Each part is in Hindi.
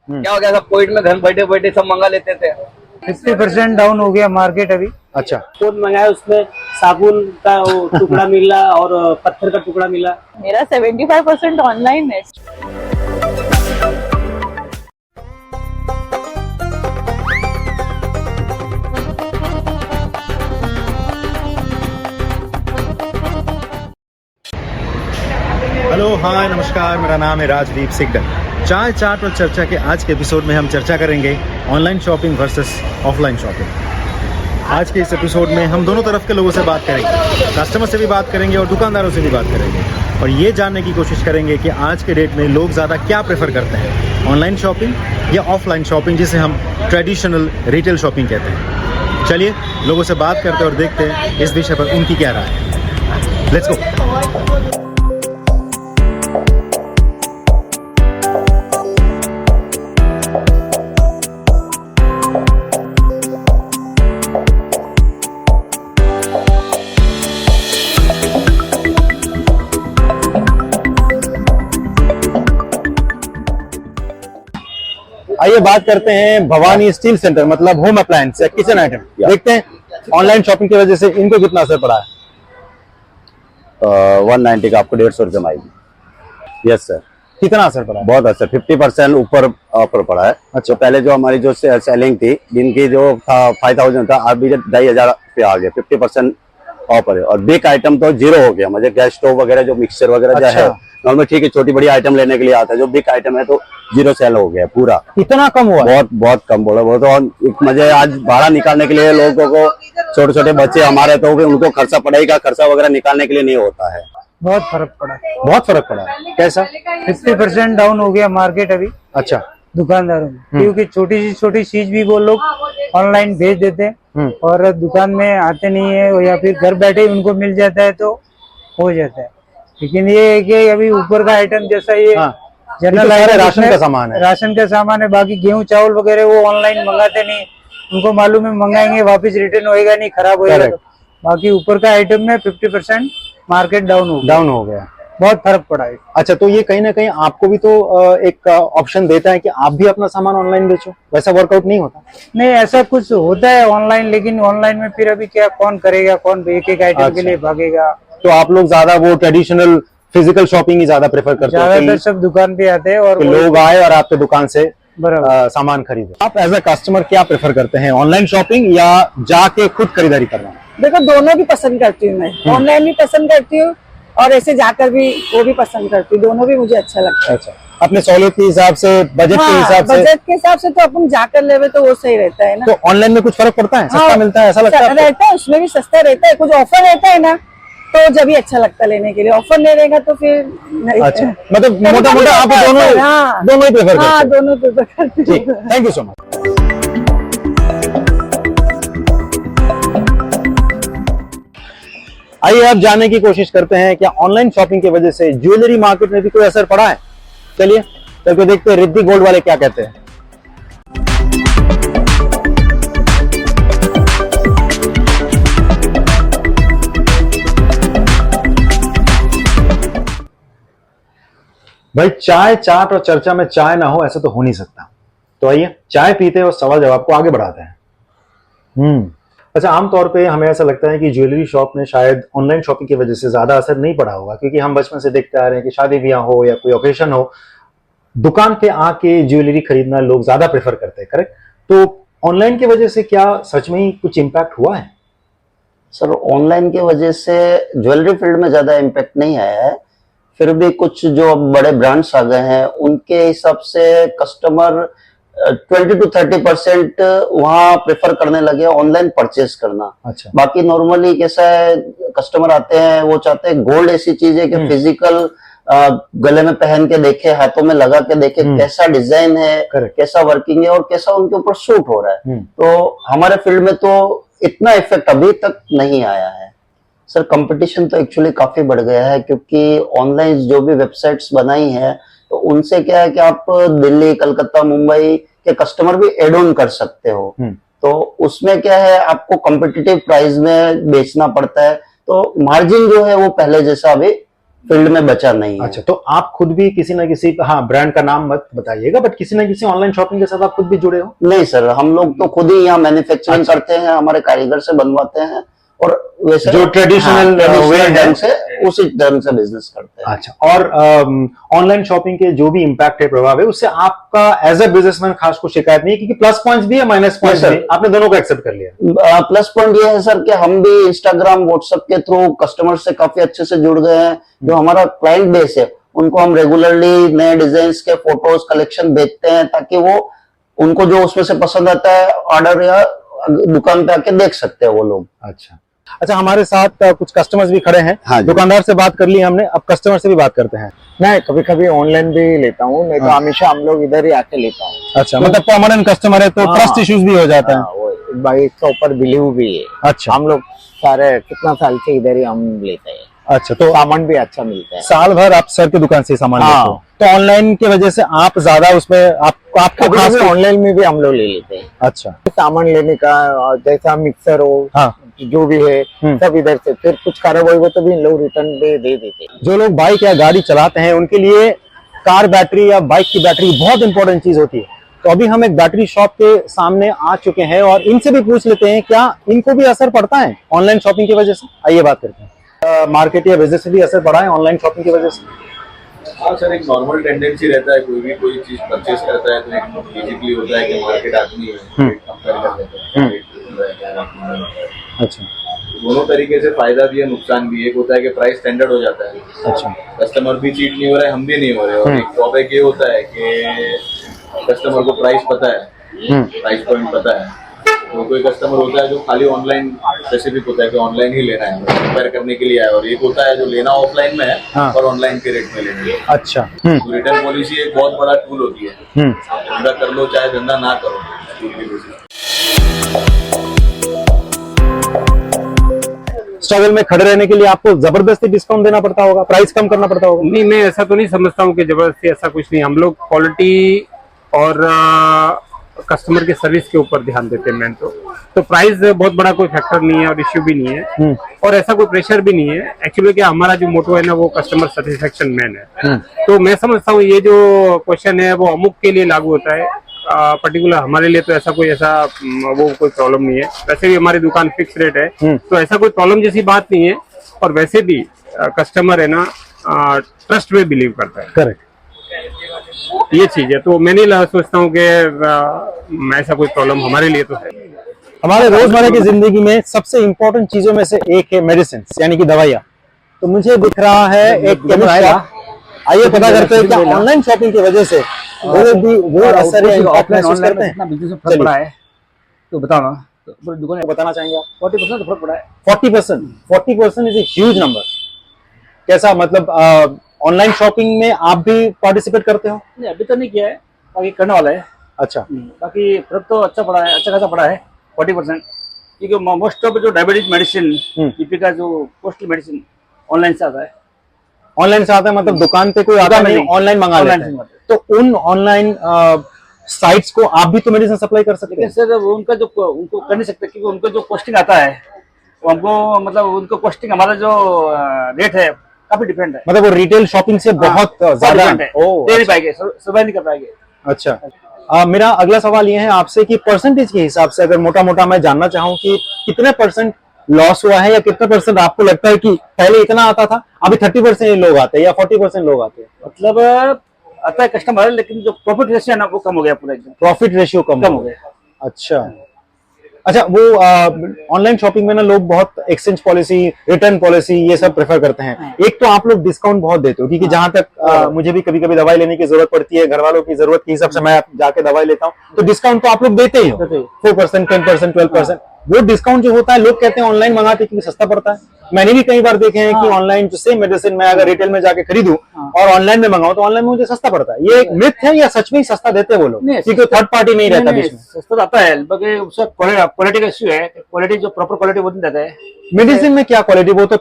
क्या हो गया, सब कोविड में घर बैठे बैठे सब मंगा लेते थे। 50% डाउन हो गया मार्केट अभी। अच्छा, फोन मंगाया, उसमें साबुन का वो टुकड़ा मिला और पत्थर का टुकड़ा मिला। मेरा 75% ऑनलाइन है। हेलो, हाय, नमस्कार। मेरा नाम है राजदीप सिकदर। चाय चाट और चर्चा के आज के एपिसोड में हम चर्चा करेंगे online shopping versus offline shopping. आज के इस एपिसोड में हम दोनों तरफ के लोगों से बात करेंगे, कस्टमर से भी बात करेंगे और दुकानदारों से भी बात करेंगे, और ये जानने की कोशिश करेंगे कि आज के डेट में लोग ज़्यादा क्या प्रेफर करते हैं, ऑनलाइन शॉपिंग या ऑफलाइन शॉपिंग, जिसे हम ट्रेडिशनल रिटेल शॉपिंग कहते हैं। चलिए लोगों से बात करते हैं और देखते हैं इस विषय पर उनकी क्या राय है। Let's go. आइए बात करते हैं भवानी स्टील सेंटर, मतलब होम अप्लायंस या किचन आइटम। देखते हैं ऑनलाइन शॉपिंग की वजह से इनको कितना असर पड़ा है। 190 का आपको 150 रुपये में आएगी। Yes sir. कितना असर पड़ा है? बहुत असर, 50% ऊपर ऑफर पड़ा है। अच्छा। तो पहले जो हमारी जो सेलिंग थी, दिन की जो था 5000 था, अभी 2500 पे आ गया। 50% ऑफर है। और बिग आइटम तो जीरो हो गया, मुझे गैस स्टोव वगैरह जो मिक्सर वगैरह जो है नॉर्मल ठीक है, छोटी बड़ी आइटम लेने के लिए आता है। जो बिग आइटम है तो जीरो सेल हो गया पूरा। इतना कम हुआ? बहुत कम बोला। वो तो मुझे आज भाड़ा निकालने के लिए लोगों को, छोटे छोटे बच्चे हमारे, तो उनको खर्चा पढ़ाई का खर्चा वगैरह निकालने के लिए नहीं होता है। बहुत फर्क पड़ा। बहुत फर्क पड़ा है। कैसा? 50% डाउन हो गया मार्केट अभी अच्छा। दुकानदारों में, क्योंकि छोटी चीज भी वो लोग ऑनलाइन भेज देते हैं और दुकान में आते नहीं है, या फिर घर बैठे उनको मिल जाता है तो हो जाता है। लेकिन ये है कि अभी ऊपर का आइटम जैसा ये जनरल राशन का सामान है, राशन का सामान है। बाकी गेहूं चावल वगैरह वो ऑनलाइन मंगाते नहीं, उनको मालूम है मंगाएंगे वापस रिटर्न होएगा नहीं, खराब हो जाएगा। बाकी ऊपर का आइटम में 50% मार्केट डाउन हो गया। बहुत फर्क पड़ा है। अच्छा, तो ये कहीं ना कहीं आपको भी तो एक ऑप्शन देता है कि आप भी अपना सामान ऑनलाइन बेचो, वैसा वर्कआउट नहीं होता? नहीं, ऐसा कुछ होता है ऑनलाइन, लेकिन ऑनलाइन में फिर अभी क्या, कौन करेगा, कौन एक आइटम के लिए भागेगा। तो आप लोग ज्यादा वो ट्रेडिशनल फिजिकल शॉपिंग ही ज्यादा प्रेफर करते हैं? ज्यादातर सब दुकान पे आते हैं और लोग आए और आपके दुकान से बराबर सामान खरीदे। आप एज अ कस्टमर क्या प्रेफर करते हैं, ऑनलाइन शॉपिंग या जाके खुद खरीदारी करना? देखो, दोनों भी पसंद करती हूँ मैं। ऑनलाइन भी पसंद करती हूँ और ऐसे जाकर भी वो भी पसंद करती हूँ। दोनों भी मुझे अच्छा लगता है। अच्छा, अपने सहूलियत के हिसाब से, बजट के हिसाब से? बजट के हिसाब से तो अपन जाकर लेवे तो वो सही रहता है ना। तो ऑनलाइन में कुछ फर्क पड़ता है? सस्ता मिलता है ऐसा लगता है? रहता है, उसमें भी सस्ता रहता है। कुछ ऑफर रहता है ना, तो जब भी अच्छा लगता है लेने के लिए। ऑफर ले लेगा तो फिर नहीं। अच्छा, मतलब मोटा मोटा आप दोनों ही प्रेफर करते हैं? हाँ, दोनों प्रेफर करती हूँ। Thank you so much. आइए अब जानने की कोशिश करते हैं क्या ऑनलाइन शॉपिंग की वजह से ज्वेलरी मार्केट में भी कोई असर पड़ा है। चलिए चलकर देखते हैं रिद्धि गोल्ड वाले क्या कहते हैं। भाई, चाय चाट और चर्चा में चाय ना हो ऐसा तो हो नहीं सकता। तो आइए चाय पीते हैं और सवाल जवाब को आगे बढ़ाते हैं। अच्छा, आमतौर पे हमें ऐसा लगता है कि ज्वेलरी शॉप में शायद ऑनलाइन शॉपिंग की वजह से ज्यादा असर नहीं पड़ा होगा, क्योंकि हम बचपन से देखते आ रहे हैं कि शादी ब्याह हो या कोई ओकेशन हो, दुकान पे आके ज्वेलरी खरीदना लोग ज्यादा प्रेफर करते हैं। करेक्ट? तो ऑनलाइन की वजह से क्या सच में ही कुछ इम्पैक्ट हुआ है? सर, ऑनलाइन की वजह से ज्वेलरी फील्ड में ज्यादा इम्पैक्ट नहीं आया है। फिर भी कुछ जो बड़े ब्रांड्स आ गए हैं, उनके हिसाब से कस्टमर 20 to 30% वहाँ प्रेफर करने लगे ऑनलाइन परचेज करना। अच्छा। बाकी नॉर्मली कैसा है, कस्टमर आते हैं, वो चाहते हैं गोल्ड ऐसी चीज है कि फिजिकल गले में पहन के देखे, हाथों में लगा के देखे कैसा डिजाइन है, कैसा वर्किंग है और कैसा उनके ऊपर सूट हो रहा है। तो हमारे फील्ड में तो इतना इफेक्ट अभी तक नहीं आया है। सर, कंपटीशन तो एक्चुअली काफी बढ़ गया है, क्योंकि ऑनलाइन जो भी वेबसाइट्स बनाई है तो उनसे क्या है कि आप दिल्ली, कलकत्ता, मुंबई के कस्टमर भी एड ऑन कर सकते हो। तो उसमें क्या है, आपको कॉम्पिटिटिव प्राइस में बेचना पड़ता है, तो मार्जिन जो है वो पहले जैसा अभी फील्ड में बचा नहीं है। अच्छा, तो आप खुद भी किसी ना किसी, हाँ ब्रांड का नाम मत बताइएगा, बट किसी ना किसी ऑनलाइन शॉपिंग के साथ आप खुद भी जुड़े हो? नहीं सर, हम लोग तो खुद ही यहाँ मैन्युफैक्चरिंग करते हैं, हमारे कारीगर से बनवाते हैं और वैसे जो ट्रेडिशनल वे है ढंग से उसी ढंग से बिजनेस करते हैं। अच्छा, और ऑनलाइन शॉपिंग के जो भी इम्पैक्ट है, प्रभाव है, उससे आपका एज ए बिजनेसमैन खास कोई शिकायत नहीं है, क्योंकि प्लस पॉइंट्स भी है माइनस पॉइंट्स भी, आपने दोनों को एक्सेप्ट कर लिया। प्लस पॉइंट ये है सर कि हम भी इंस्टाग्राम व्हाट्सएप के थ्रू कस्टमर से काफी अच्छे से जुड़ गए हैं। जो हमारा क्लाइंट बेस है उनको हम रेगुलरली नए डिजाइन के फोटोज कलेक्शन भेजते हैं, ताकि वो उनको जो उसमें से पसंद आता है ऑर्डर या दुकान पे आके देख सकते हैं वो लोग। अच्छा अच्छा, हमारे साथ कुछ कस्टमर्स भी खड़े हैं। हाँ जी। दुकानदार से बात कर ली हमने, अब कस्टमर से भी बात करते हैं। नहीं, कभी कभी ऑनलाइन भी लेता हूँ, नहीं तो हमेशा हम लोग इधर ही आके लेता हूँ। अच्छा, मतलब परमानेंट कस्टमर है तो ट्रस्ट इश्यूज भी हो जाता है। वो भाई इसके ऊपर बिलीव भी है। अच्छा, हम लोग सारे कितना साल से इधर ही हम लेते हैं, अच्छा, तो सामान भी अच्छा मिलता है। साल भर आप सर की दुकान से सामान लेते हो, तो ऑनलाइन की वजह से आप ज्यादा उसमें आपको खास ऑनलाइन में भी हम लोग ले लेते हैं। अच्छा, सामान लेने का, जैसा मिक्सर हो, हाँ, जो भी है सब इधर से, फिर कुछ खराब होगा तो भी लोग रिटर्न दे देते हैं। जो लोग बाइक या गाड़ी चलाते हैं उनके लिए कार बैटरी या बाइक की बैटरी बहुत इंपॉर्टेंट चीज होती है। तो अभी हम एक बैटरी शॉप के सामने आ चुके हैं और इनसे भी पूछ लेते हैं क्या इनको भी असर पड़ता है ऑनलाइन शॉपिंग की वजह से। आइए बात करते हैं। मार्केट या बिजनेस में भी असर पड़ा है ऑनलाइन शॉपिंग की वजह से? हाँ सर, एक नॉर्मल टेंडेंसी रहता है, कोई भी कोई चीज परचेस करता है तो एक बेसिकली होता है कि मार्केट आदमी है कंपेयर कर लेते हैं। अच्छा, दोनों तरीके से फायदा भी है नुकसान भी है। एक होता है कि प्राइस स्टैंडर्ड हो जाता है, अच्छा, कस्टमर भी चीट नहीं हो रहा है, हम भी नहीं हो रहे। और एक ड्रॉबैक ये होता है कि कस्टमर को प्राइस पता है, प्राइस पॉइंट पता है। तो कोई कस्टमर होता है जो खाली ऑनलाइन स्पेसिफिक होता है कि ऑनलाइन ही लेना है, कंपेयर करने के लिए आया, और एक होता है जो लेना ऑफलाइन में है और ऑनलाइन के रेट में लेना है। अच्छा, तो रिटर्न पॉलिसी एक बहुत बड़ा टूल होती है। धंधा कर लो चाहे धंधा ना करो, स्ट्रगल में खड़े रहने के लिए आपको जबरदस्ती डिस्काउंट देना पड़ता होगा, प्राइस कम करना पड़ता होगा? नहीं, मैं ऐसा तो नहीं समझता हूँ कि जबरदस्ती, ऐसा कुछ नहीं। हम लोग क्वालिटी और कस्टमर की सर्विस के ऊपर ध्यान देते हैं मेन। तो प्राइस बहुत बड़ा कोई फैक्टर नहीं है और इश्यू भी नहीं है, और ऐसा कोई प्रेशर भी नहीं है। एक्चुअली क्या हमारा जो मोटो है ना, वो कस्टमर सेटिस्फेक्शन मेन है। तो मैं समझता हूँ ये जो क्वेश्चन है वो अमुक के लिए लागू होता है, पर्टिकुलर हमारे लिए तो ऐसा कोई वो कोई प्रॉब्लम नहीं है। वैसे भी हमारी दुकान फिक्स रेट है, तो ऐसा कोई प्रॉब्लम जैसी बात नहीं है। और वैसे भी कस्टमर है ना, ट्रस्ट में बिलीव करता है। करेक्ट, ये चीज है। तो मैं नहीं सोचता हूँ कि ऐसा कोई प्रॉब्लम हमारे लिए तो है। हमारे रोजमर्रा की जिंदगी में सबसे इम्पोर्टेंट चीजों में से एक है मेडिसिन, यानी कि दवाइयाँ। तो मुझे दिख रहा है एक केमिस्ट शॉप। आइए पता करते हैं क्या ऑनलाइन शॉपिंग की वजह से वो असर है, आप महसूस करते हैं? बिजनेस में फर्क पड़ा है तो बताओ ना, तो दुकान बताना चाहेंगे आप? 40% तो फर्क पड़ा है। 40% इज ए ह्यूज नंबर। कैसा, मतलब ऑनलाइन शॉपिंग में आप भी पार्टिसिपेट करते हो? नहीं, अभी तो नहीं किया है, बाकी करने वाला है। अच्छा, बाकी फर्क तो अच्छा पड़ा है, अच्छा खासा पड़ा है 40%। क्योंकि मोस्ट ऑफ जो डायबिटीज मेडिसिन, बीपी का जो कॉस्टली मेडिसिन ऑनलाइन से आता है। ऑनलाइन से आता है, मतलब दुकान पे कोई आता नहीं, ऑनलाइन मंगा लेते हैं। तो उन ऑनलाइन साइट्स को आप भी तो मेडिसिन सप्लाई कर सकते हैं? सर उनका जो उनको कर नहीं सकते, क्योंकि उनको जो कॉस्टिंग आता है वो हमको, मतलब उनको कॉस्टिंग हमारा जो रेट है काफी डिफरेंट है। मतलब वो रिटेल शॉपिंग से बहुत ज्यादा है, दे नहीं पाएंगे, सर्वाइव नहीं कर पाएंगे। अच्छा, मेरा अगला सवाल ये है आपसे कि परसेंटेज के हिसाब से अगर मोटा मोटा मैं जानना चाहूँ कि कितने परसेंट लॉस हुआ है, या कितने परसेंट आपको लगता है कि पहले इतना आता था, अभी 30% लोग आते हैं या 40% लोग आते हैं? मतलब आता है कस्टमर, लेकिन जो प्रॉफिट रेशियो है ना वो कम हो गया पूरा एकदम। प्रॉफिट रेशियो कम हो गया। अच्छा, वो ऑनलाइन शॉपिंग में ना लोग बहुत एक्सचेंज पॉलिसी, रिटर्न पॉलिसी, ये सब प्रेफर करते हैं। एक तो आप लोग डिस्काउंट बहुत देते हो, क्योंकि जहां तक मुझे भी कभी कभी दवाई लेने की जरूरत पड़ती है, घर वालों की जरूरत के हिसाब से मैं जाके दवाई लेता हूँ, तो डिस्काउंट तो आप लोग देते ही हो, 4%, 10%, 12%। वो डिस्काउंट जो होता है, लोग कहते हैं ऑनलाइन मंगाते क्योंकि सस्ता पड़ता है। मैंने भी कई बार देखे हैं कि ऑनलाइन जो सेम मेडिसिन मैं अगर रिटेल में जाके खरीदूं और ऑनलाइन में मंगाऊं तो ऑनलाइन में मुझे सस्ता पड़ता है। ये एक मिथ है या सच में ही सस्ता देते हैं वो लोग, क्योंकि थर्ड पार्टी नहीं रहता बीच में? सस्ता आता है, बल्कि उसका क्वालिटी का इश्यू है। क्वालिटी जो प्रॉपर क्वालिटी वो नहीं देता है। मेडिसिन में क्या क्वालिटी, वो तो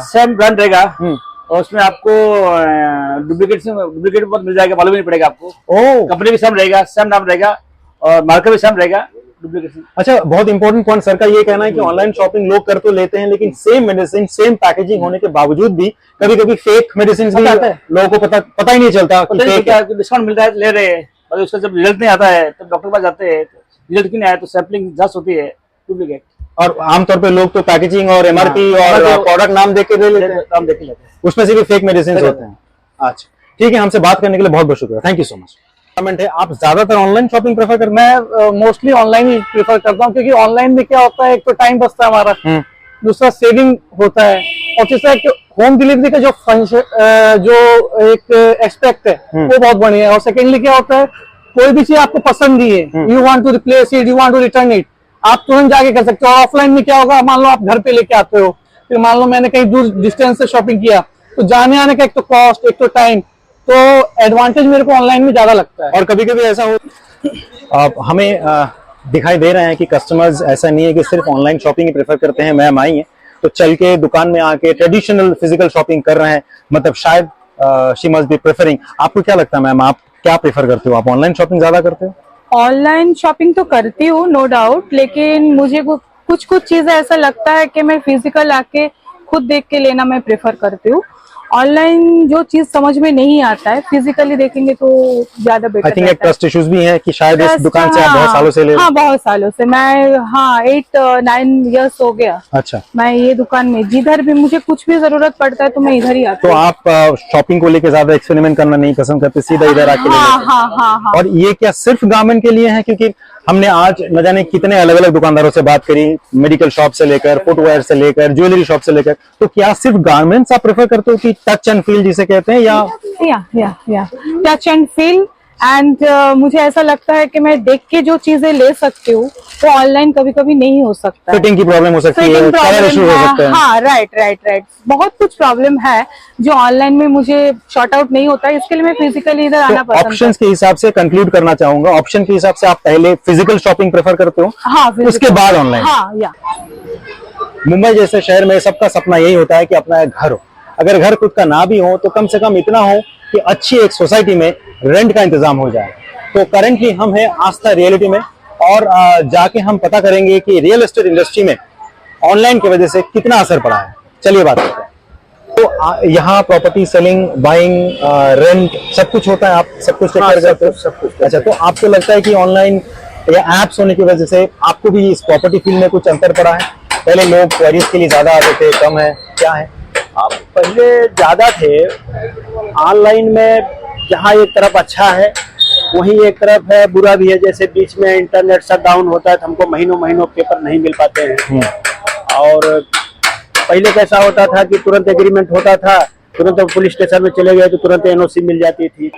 सेम ब्रांड रहेगा और उसमें आपको डुप्लीकेट मिल जाएगा, मालूम नहीं पड़ेगा आपको। कंपनी भी सेम रहेगा, सेम नाम रहेगा और मार्केट भी सेम रहेगा, डुप्लीकेशन। अच्छा, बहुत इंपॉर्टेंट पॉइंट सर का ये कहना है कि ऑनलाइन शॉपिंग लोग कर तो लेते हैं, लेकिन सेम मेडिसिन सेम पैकेजिंग होने के बावजूद भी कभी कभी फेक मेडिसिन भी लोगों को पता ही नहीं चलता कि फेक है। डिस्काउंट मिलता है ले रहे हैं, और उसका जब रिजल्ट नहीं आता है तब डॉक्टर के पास जाते हैं, रिजल्ट क्यों नहीं आया तो सैंपलिंग जांच होती है, डुप्लीकेट। और आमतौर पे लोग तो पैकेजिंग और एमआरपी और प्रोडक्ट नाम देख के ले लेते हैं, काम देख लेते हैं, उसमें से भी फेक मेडिसिन होते हैं। अच्छा, ठीक है, हमसे बात करने के लिए बहुत बहुत शुक्रिया, thank you so much. Comment है, आप ज्यादातर ऑनलाइन शॉपिंग प्रेफर करते हैं? मैं मोस्टली ऑनलाइन ही प्रेफर करता हूँ, क्योंकि ऑनलाइन में क्या होता है, एक तो टाइम बचता है हमारा, दूसरा सेविंग होता है, और तीसरा होम डिलीवरी का जो जो एक एक्सपेक्ट है वो बहुत बढ़िया है। और सेकेंडली क्या होता है, कोई भी चीज आपको पसंद नहीं है, you want to replace it, you want to return it, आप तुरंत जाके कर सकते हो। ऑफलाइन में क्या होगा, मान लो आप घर पे लेके आते हो, फिर मान लो मैंने कहीं दूर डिस्टेंस से शॉपिंग किया, तो जाने आने का एक तो कॉस्ट, एक तो टाइम, तो एडवांटेज मेरे को ऑनलाइन में ज्यादा लगता है। और कभी कभी ऐसा हो हमें दिखाई दे रहा है कि कस्टमर्स ऐसा नहीं है कि सिर्फ ऑनलाइन शॉपिंग ही प्रेफर करते हैं, मैम आई है तो चल के दुकान में आके ट्रेडिशनल फिजिकल शॉपिंग कर रहे हैं, मतलब शायद शी मस्ट बी प्रेफरिंग। आपको क्या लगता है मैम, आप क्या प्रेफर करते हो, आप ऑनलाइन शॉपिंग ज्यादा करते हो? ऑनलाइन शॉपिंग तो करती हूँ नो डाउट, लेकिन मुझे कुछ चीजें ऐसा लगता है कि मैं फिजिकल आके खुद देख के लेना मैं प्रेफर करती हूँ। ऑनलाइन जो चीज समझ में नहीं आता है, फिजिकली देखेंगे तो ज्यादा बेटर। आई थिंक एक ट्रस्ट इश्यूज भी है कि शायद इस दुकान से आप बहुत सालों से ले रहे हैं। हाँ, बहुत सालों से, मैं 8-9 इयर्स हो गया। अच्छा, मैं ये दुकान में जिधर भी मुझे कुछ भी जरूरत पड़ता है तो मैं इधर ही आती तो हूँ। आप शॉपिंग को लेके ज्यादा एक्सपेरिमेंट करना नहीं पसंद करते, सीधा इधर आके ले लेते हैं? हाँ। और ये क्या सिर्फ गारमेंट के लिए है? क्योंकि हमने आज न जाने कितने अलग अलग दुकानदारों से बात करी, मेडिकल शॉप से लेकर, फुटवेयर से लेकर, ज्वेलरी शॉप से लेकर, तो क्या सिर्फ गारमेंट्स आप प्रेफर करते हो कि टच एंड फील जिसे कहते हैं, या टच एंड फील एंड मुझे ऐसा लगता है कि मैं देख के जो चीजें ले सकती हूँ वो ऑनलाइन कभी कभी नहीं हो सकता। फिटिंग की प्रॉब्लम हो सकती है, Fitting कलर problem इशू हो है, सकते हैं। हाँ, राइट, बहुत कुछ प्रॉब्लम है जो ऑनलाइन में मुझे शॉर्ट आउट नहीं होता है, इसके लिए मैं फिजिकली इधर आना तो पसंद ऑप्शंस के हिसाब से कंक्लूड करना चाहूंगा, ऑप्शन के हिसाब से आप पहले फिजिकल शॉपिंग प्रेफर करते हो, हाँ, उसके बाद ऑनलाइन। हाँ, या मुंबई जैसे शहर में सबका सपना यही होता है कि अपना एक घर हो, अगर घर खुद का ना भी हो तो कम से कम इतना हो कि अच्छी एक सोसाइटी में रेंट का इंतजाम हो जाए। तो करेंटली हम हैं आस्था रियलिटी में, और जाके हम पता करेंगे कि रियल एस्टेट इंडस्ट्री में ऑनलाइन की वजह से कितना असर पड़ा है। चलिए बात करते हैं। तो यहाँ प्रॉपर्टी सेलिंग, बाइंग, रेंट सब कुछ होता है, आप सब कुछ टेक करते हो? सब कुछ। अच्छा, तो आपको लगता है कि ऑनलाइन या एप्स होने की वजह से आपको भी इस प्रॉपर्टी फील्ड में कुछ अंतर पड़ा है? पहले लोग क्वेरीज के लिए ज्यादा आते थे, कम है, क्या है? आप पहले ज्यादा थे, ऑनलाइन में जहाँ एक तरफ अच्छा है वहीं एक तरफ है बुरा भी है। जैसे बीच में इंटरनेट शट डाउन होता है तो हमको महीनों पेपर नहीं मिल पाते हैं। और पहले कैसा होता था कि तुरंत एग्रीमेंट होता था, तुरंत पुलिस स्टेशन में चले गए तो तुरंत एनओसी मिल जाती थी।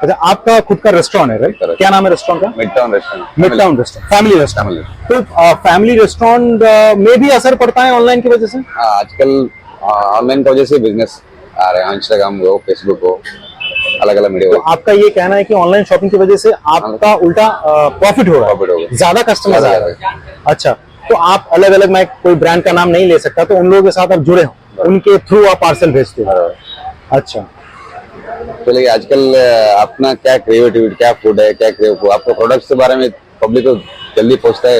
अच्छा, आपका खुद का रेस्टोरेंट है राइट? क्या नाम है रेस्टोरेंट का? Midtown restaurant. Midtown restaurant, family restaurant. तो फैमिली रेस्टोरेंट में भी असर पड़ता है ऑनलाइन की वजह से? हाँ, आजकल ऑनलाइन की वजह से बिजनेस आ रहे हैं, इंस्टाग्राम हो, फेसबुक हो, अलग अलग मीडिया। तो आपका ये कहना है कि ऑनलाइन शॉपिंग की वजह से आपका उल्टा प्रॉफिट हो रहा है, ज्यादा कस्टमर आ रहे हैं? अच्छा, तो आप अलग अलग, मैं कोई ब्रांड का नाम नहीं ले सकता, तो उन लोगों के साथ आप जुड़े हो, उनके थ्रू आप पार्सल भेजते हो? अच्छा, तो लेकिन आजकल अपना क्या क्रिएटिविटी, क्या फूड है, क्या क्रिएटिव आपको प्रोडक्ट्स के बारे में पब्लिक को जल्दी पहुंचता है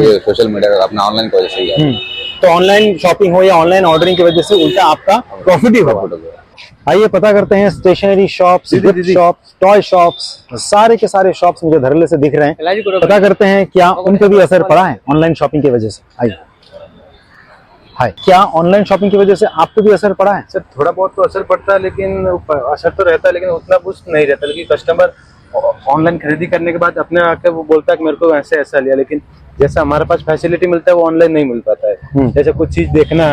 ये सोशल मीडिया अपना ऑनलाइन की वजह से ही है। तो ऑनलाइन शॉपिंग हो या ऑनलाइन ऑर्डरिंग की वजह से उल्टा आपका प्रॉफिट ही होगा। आइए पता करते हैं, stationery shops, gift shops, toy shops, सारे के सारे शॉप्स मुझे धड़ल्ले से दिख रहे हैं। पता करते हैं क्या उन पे भी असर पड़ा है ऑनलाइन शॉपिंग की वजह से। आइए, हाय, क्या ऑनलाइन शॉपिंग की वजह से आपको भी असर पड़ा है? सर थोड़ा बहुत तो असर पड़ता है, लेकिन असर तो रहता है, लेकिन उतना कुछ नहीं रहता। लेकिन कस्टमर ऑनलाइन खरीदी करने के बाद अपने आके वो बोलता है कि मेरे को ऐसे ऐसा लिया, लेकिन जैसा हमारे पास फैसिलिटी मिलता है वो ऑनलाइन नहीं मिल पाता है। जैसे कुछ चीज देखना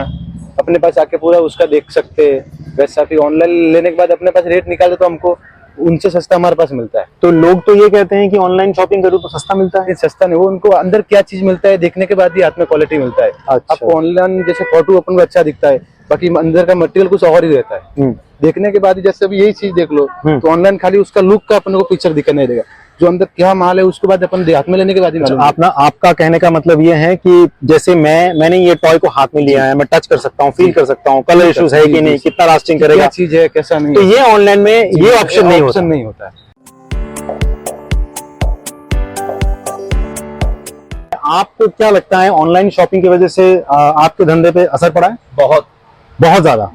अपने पास आके पूरा उसका देख सकते हैं, वैसा फिर ऑनलाइन लेने के बाद अपने पास रेट निकाले तो हमको उनसे सस्ता हमारे पास मिलता है। तो लोग तो ये कहते हैं कि ऑनलाइन शॉपिंग करो तो सस्ता मिलता है। सस्ता नहीं, वो उनको अंदर क्या चीज मिलता है देखने के बाद ही हाथ में क्वालिटी मिलता है। अच्छा। आपको ऑनलाइन जैसे फोटो अपन को अच्छा दिखता है, बाकी अंदर का मटेरियल कुछ और ही रहता है। देखने के बाद ही, जैसे अभी यही चीज देख लो तो ऑनलाइन खाली उसका लुक का अपन को पिक्चर दिखने देगा, जो अंदर क्या माल है उसके बाद अपन हाथ में लेने के बाद ही मालूम। आपका कहने का मतलब ये है कि जैसे मैंने ये टॉय को हाथ में लिया है, मैं टच कर सकता हूँ, फील कर सकता हूँ, कलर इश्यूज है कि नहीं, कितना लास्टिंग करेगा, क्या चीज है कैसा नहीं, तो ये ऑनलाइन में ये ऑप्शन नहीं होता है। आपको क्या लगता है ऑनलाइन शॉपिंग की वजह से आपके धंधे पे असर पड़ा है? बहुत बहुत ज्यादा।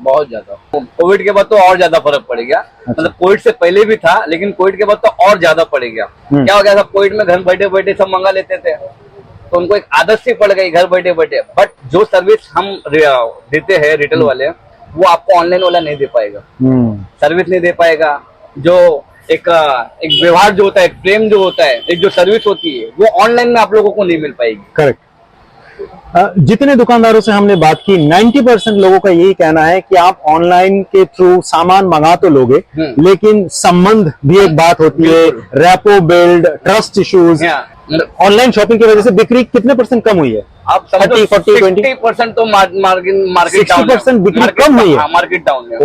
कोविड के बाद तो और ज्यादा फर्क पड़ गया। मतलब कोविड से पहले भी था, लेकिन कोविड के बाद तो और ज्यादा पड़ गया। क्या हो गया था, कोविड में घर बैठे बैठे सब मंगा लेते थे, तो उनको एक आदत सी पड़ गई घर बैठे बैठे। बट जो सर्विस हम देते हैं रिटेल वाले, वो आपको ऑनलाइन वाला नहीं दे पाएगा। सर्विस नहीं दे पाएगा। जो एक व्यवहार जो होता है, एक प्रेम जो होता है, एक जो सर्विस होती है, वो ऑनलाइन में आप लोगों को नहीं मिल पाएगी। करेक्ट। जितने दुकानदारों से हमने बात की, 90% लोगों का यही कहना है कि आप ऑनलाइन के थ्रू सामान मंगा तो लोगे, लेकिन संबंध भी एक बात होती है, rapport build, trust issues. Online shopping की वजह से बिक्री कितने % कम हुई है? आप 30, 40, 20% तो मार्केट 60% बिक्री कम हुई है। मार्केट डाउन है।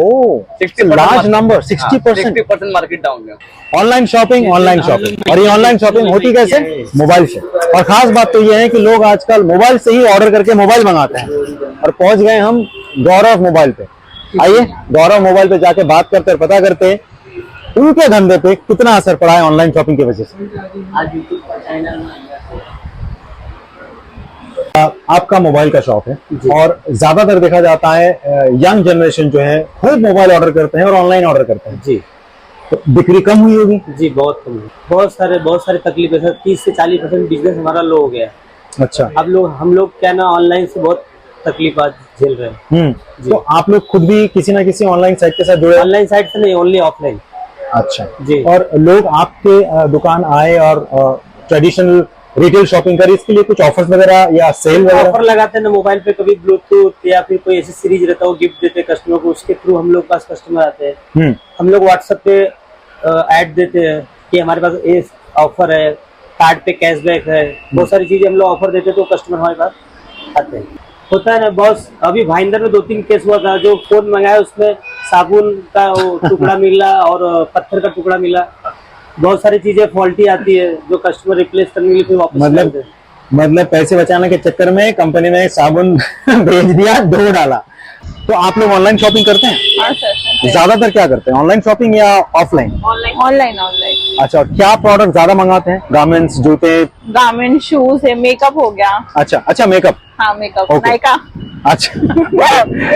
लार्ज नंबर, 60% मार्केट डाउन है। ऑनलाइन शॉपिंग और ये ऑनलाइन शॉपिंग होती कैसे? मोबाइल से। और खास बात तो ये है कि लोग आजकल मोबाइल से ही ऑर्डर करके मोबाइल मंगाते हैं। और पहुंच गए हम गौरव मोबाइल पे। आइए गौरव मोबाइल पे जाके बात करते और पता करते उनके धंधे पे कितना असर पड़ा है ऑनलाइन शॉपिंग की वजह से। आपका मोबाइल का शॉप है और ज्यादातर देखा जाता है यंग जनरेशन जो है खूब मोबाइल ऑर्डर करते हैं और ऑनलाइन ऑर्डर करते हैं। जी, तो बिक्री कम हुई होगी? जी बहुत कम हुई। बहुत सारे तकलीफें सर, 30 से 40% बिजनेस हमारा लो हो गया। अच्छा। अब हम लोग क्या ना ऑनलाइन से बहुत तकलीफ आज झेल रहे हैं। तो आप लोग खुद भी किसी ना किसी ऑनलाइन साइट के साथ जुड़े? ऑनलाइन साइट से नहीं, ओनली ऑफलाइन। अच्छा जी। और लोग आपके दुकान आए और ट्रेडिशनल रिटेल शॉपिंग करें, इसके लिए कुछ ऑफर्स वगैरह या सेल वगैरह? ऑफर लगाते हैं ना मोबाइल पे, कभी ब्लूटूथ या फिर कोई ऐसी सीरीज रहता है वो गिफ्ट देते हैं कस्टमर को, उसके थ्रू हम लोग पास कस्टमर आते हैं। हम लोग व्हाट्सएप पे ऐड देते हैं कि हमारे पास ये ऑफर है, कार्ड पे कैशबैक है, बहुत सारी चीजें हम लोग ऑफर देते हैं, तो कस्टमर हमारे पास आते हैं। होता है ना बॉस, अभी भाईंदर में 2-3 केस हुआ था। जो फोन मंगाया उसमें साबुन का टुकड़ा मिला और पत्थर का टुकड़ा मिला। बहुत सारी चीजें फॉल्टी आती है जो कस्टमर रिप्लेस करने के लिए फिर वापस मतलब पैसे बचाने के चक्कर में कंपनी ने साबुन भेज दिया, धो डाला। तो आप लोग ऑनलाइन शॉपिंग करते हैं? हाँ सर। ज्यादातर क्या करते हैं, ऑनलाइन शॉपिंग या ऑफलाइन? ऑनलाइन। अच्छा, और क्या प्रोडक्ट ज्यादा मंगाते हैं? गारमेंट्स, जूते? गारमेंट, शूज है, मेकअप हो गया। अच्छा मेकअप। हाँ मेकअप, Okay. नायका। अच्छा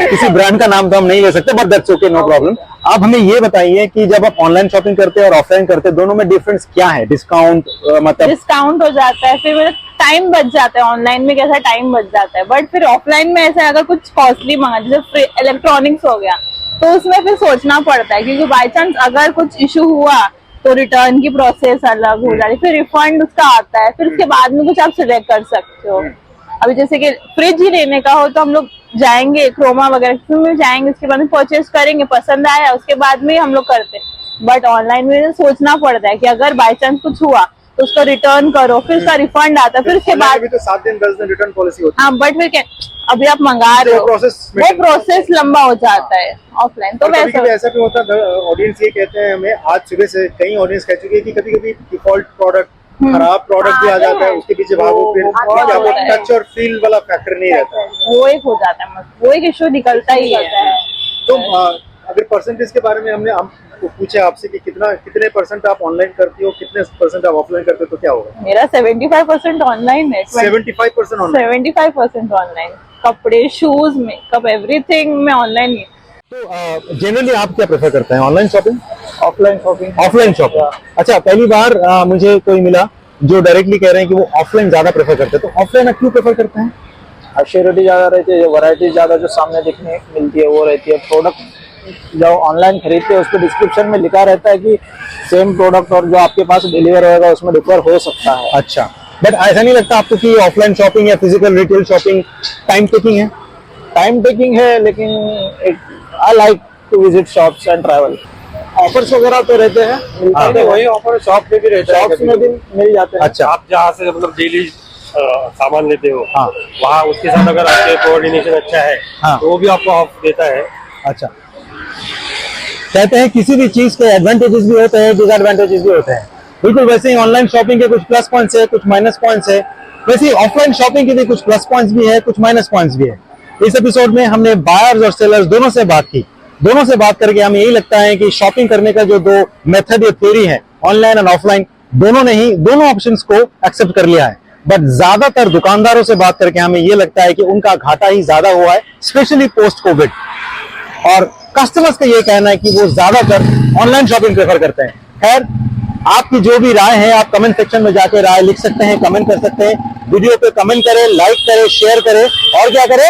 किसी ब्रांड का नाम तो हम नहीं ले सकते, but that's okay, no problem. आप हमें ये बताइए कि जब आप ऑनलाइन शॉपिंग करते हैं और ऑफलाइन करते हैं, दोनों में डिफरेंस क्या है? डिस्काउंट मतलब डिस्काउंट हो जाता है, फिर मतलब टाइम बच जाता है। ऑनलाइन में कैसा टाइम बच जाता है, बट फिर ऑफलाइन में ऐसा अगर कुछ कॉस्टली मंगा, जैसे इलेक्ट्रॉनिक्स हो गया, तो उसमें फिर सोचना पड़ता है, क्योंकि बाई चांस अगर कुछ इशू हुआ तो रिटर्न की प्रोसेस अलग हो जाती है, फिर रिफंड उसका आता है, फिर उसके बाद में कुछ आप सिलेक्ट कर सकते हो। अभी जैसे कि फ्रिज ही लेने का हो तो हम लोग जाएंगे क्रोमा वगैरह में जाएंगे, उसके बाद में परचेज करेंगे, पसंद आया उसके बाद में हम लोग करते हैं। बट ऑनलाइन में सोचना पड़ता है कि अगर बाई चांस कुछ हुआ तो उसको रिटर्न करो, फिर उसका रिफंड आता है, फिर उसके बाद तो 7 दिन 10 दिन रिटर्न पॉलिसी होती है। हाँ, बट फिर क्या, अभी आप मंगा रहे हो, वो प्रोसेस लंबा हो जाता है ऑफलाइन। तो वैसा ऐसा भी होता है, ऑडियंस ये कहते हैं हमें, आज सुबह से कई ऑडियंस कह चुकी है कि कभी कभी डिफॉल्ट प्रोडक्ट, खराब प्रोडक्ट भी आ जाता है, उसके पीछे भागो, फिर आपको टच और फील वाला फैक्टर नहीं रहता है, वो एक हो जाता है, वो एक इश्यू निकलता ही है। तो अगर परसेंटेज के बारे में हमने पूछे आपसे कि कितने % आप ऑनलाइन करती हो, कितने % आप ऑफलाइन करते हो, तो क्या होगा? मेरा 75% ऑनलाइन है। 75% ऑनलाइन। 75% ऑनलाइन। कपड़े, शूज, मेकअप, एवरीथिंग में ऑनलाइन ही। तो जनरली आप क्या प्रेफर करते हैं, online shopping, offline shopping? Offline shopping. अच्छा, पहली बार मुझे कोई मिला जो डायरेक्टली कह रहे हैं कि वो ऑफलाइन ज्यादा प्रेफर करते हैं, तो ऑफलाइन आप क्यों प्रेफर करते हैं? श्योरिटी ज्यादा रहती है, वैरायटी ज्यादा जो सामने दिखने मिलती है वो रहती है। प्रोडक्ट जो ऑनलाइन खरीदते हैं उसको डिस्क्रिप्शन में लिखा रहता है कि सेम प्रोडक्ट और जो आपके पास डिलीवर होगा उसमें डिफर हो सकता है। अच्छा, बट ऐसा नहीं लगता आपको कि ऑफलाइन शॉपिंग या physical retail shopping time taking है? टाइम टेकिंग है, लेकिन I like to visit shops and travel. Offers वगैरह तो रहते हैं, मिलते हैं, वही ऑफर शॉप पे भी रहते हैं, शॉप्स में भी मिल जाते हैं। अच्छा, आप जहाँ से मतलब डेली सामान लेते हो, हाँ, वहाँ उसके साथ अगर आपके कोऑर्डिनेशन अच्छा है, हाँ, तो वो भी आपको ऑफ देता है। अच्छा, कहते हैं किसी भी चीज के एडवांटेजेस भी होते हैं, डिसएडवांटेजेस भी होते हैं। बिल्कुल वैसे ही ऑनलाइन शॉपिंग के कुछ प्लस पॉइंट्स है, कुछ माइनस पॉइंट्स है, वैसे ही ऑफलाइन शॉपिंग के भी कुछ प्लस पॉइंट्स भी है, कुछ माइनस पॉइंट्स भी है। इस एपिसोड में हमने बायर्स और सेलर्स दोनों से बात की। दोनों से बात करके हमें यही लगता है कि शॉपिंग करने का जो दो मेथड या थ्योरी है, ऑनलाइन और ऑफलाइन, दोनों ने ही दोनों ऑप्शंस को एक्सेप्ट कर लिया है। बट ज्यादातर दुकानदारों से बात करके हमें ये लगता है कि उनका घाटा ही ज्यादा हुआ है, स्पेशली पोस्ट कोविड। और कस्टमर्स का ये कहना है कि वो ज्यादातर ऑनलाइन शॉपिंग प्रेफर करते हैं। खैर, आपकी जो भी राय है आप कमेंट सेक्शन में जाके राय लिख सकते हैं, कमेंट कर सकते हैं। वीडियो पे कमेंट करें, लाइक करें, शेयर करें और क्या करें,